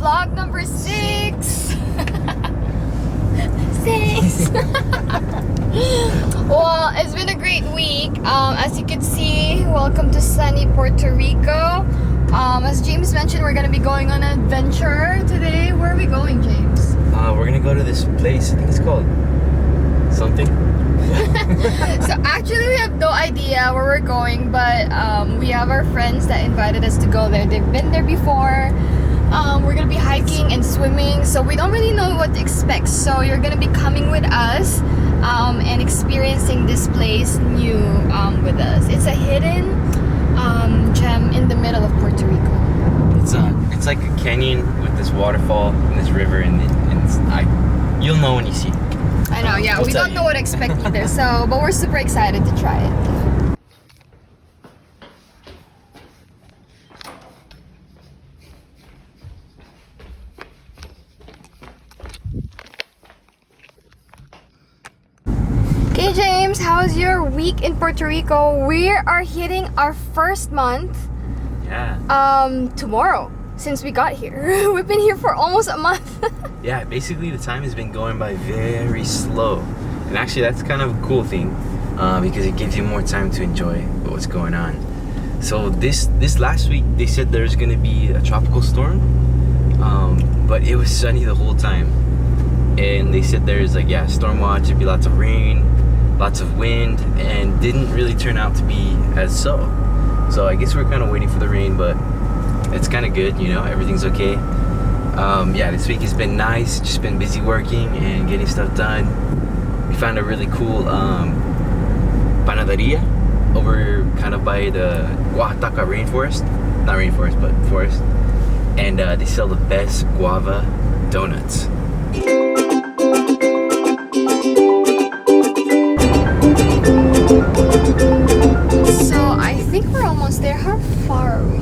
vlog number 6. 6. Well, it's been a great week. As you can see, welcome to sunny Puerto Rico. As James mentioned, we're gonna be going on an adventure today. Where are we going, James? We're gonna go to this place. I think it's called something. So actually, we have no idea where we're going, but we have our friends that invited us to go there. They've been there before. We're gonna be hiking and swimming, so we don't really know what to expect. So you're gonna be coming with us and experiencing this place new with us. It's a hidden gem in the middle of Puerto Rico. It's like a canyon with this waterfall and this river, and you'll know when you see it. I know, yeah. We don't know what to expect either. So, but we're super excited to try it. Okay, James, how's your week in Puerto Rico? We are hitting our first month. Yeah. Tomorrow, since we got here. We've been here for almost a month. Yeah, basically the time has been going by very slow. And actually that's kind of a cool thing because it gives you more time to enjoy what's going on. So this last week they said there's going to be a tropical storm, but it was sunny the whole time. And they said there's storm watch, there'd be lots of rain, lots of wind, and didn't really turn out to be as so. So I guess we're kind of waiting for the rain, but it's kind of good, you know, everything's okay. Yeah, this week has been nice, just been busy working and getting stuff done. We found a really cool panaderia over kind of by the Oaxaca rainforest. Not rainforest, but forest. And they sell the best guava donuts. So I think we're almost there. How far are we?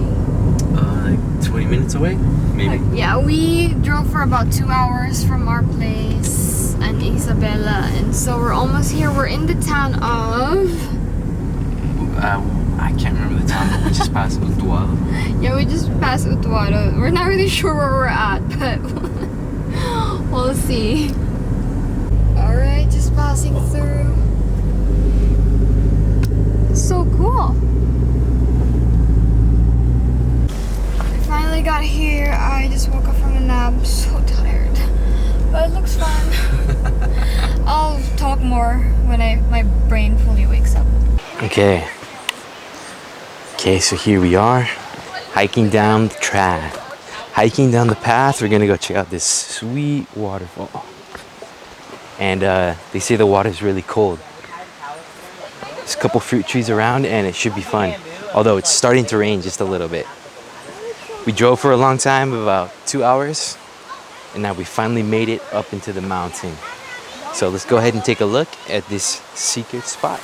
Like 20 minutes away, maybe. Yeah, we drove for about 2 hours from our place in Isabela, and so we're almost here. We're in the town of... I can't remember the town, but we just passed Utuado. Yeah, we just passed Utuado. We're not really sure where we're at, but we'll see. Alright, just passing through. So cool. I finally got here. I just woke up from a nap. I'm so tired, but it looks fun. I'll talk more when my brain fully wakes up. Okay, so here we are, hiking down the track. Hiking down the path, we're gonna go check out this sweet waterfall. And they say the water is really cold. There's a couple fruit trees around and it should be fun. Although it's starting to rain just a little bit. We drove for a long time, about 2 hours. And now we finally made it up into the mountain. So let's go ahead and take a look at this secret spot.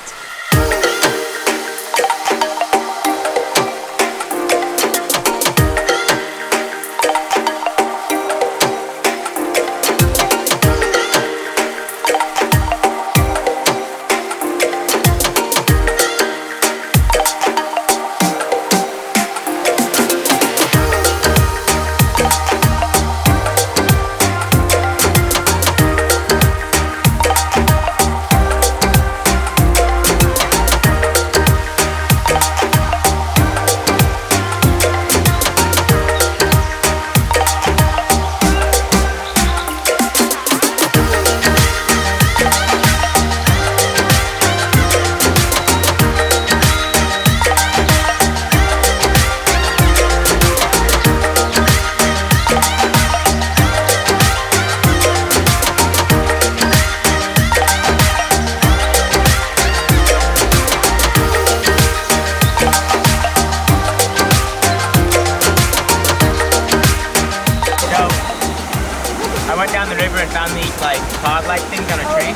pod-like things on a tree,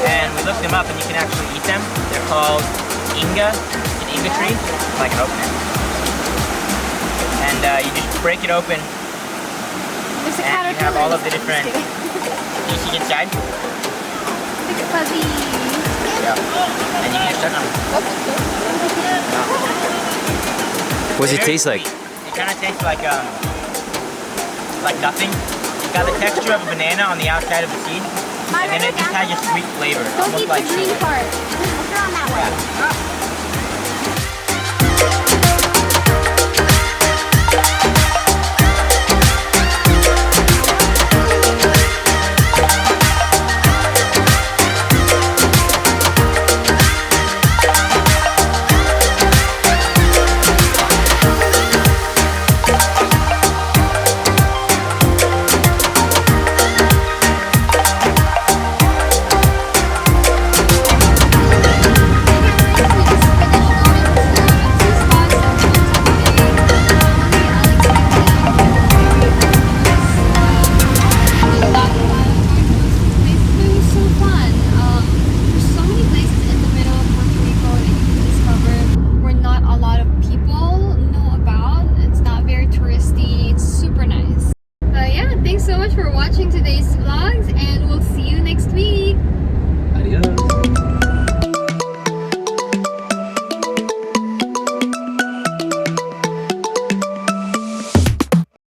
and we looked them up, and you can actually eat them. They're called Inga, an Inga tree, like an opener. And you just break it open, and you have all of the different. You see inside? Look at fuzzy. Yeah. And you can just suck on them. What does it taste like? It kind of tastes like like nothing. It's got the texture of a banana on the outside of the seed, and then it just has a sweet flavor. Don't almost eat like the green sugar. part. Throw on that way.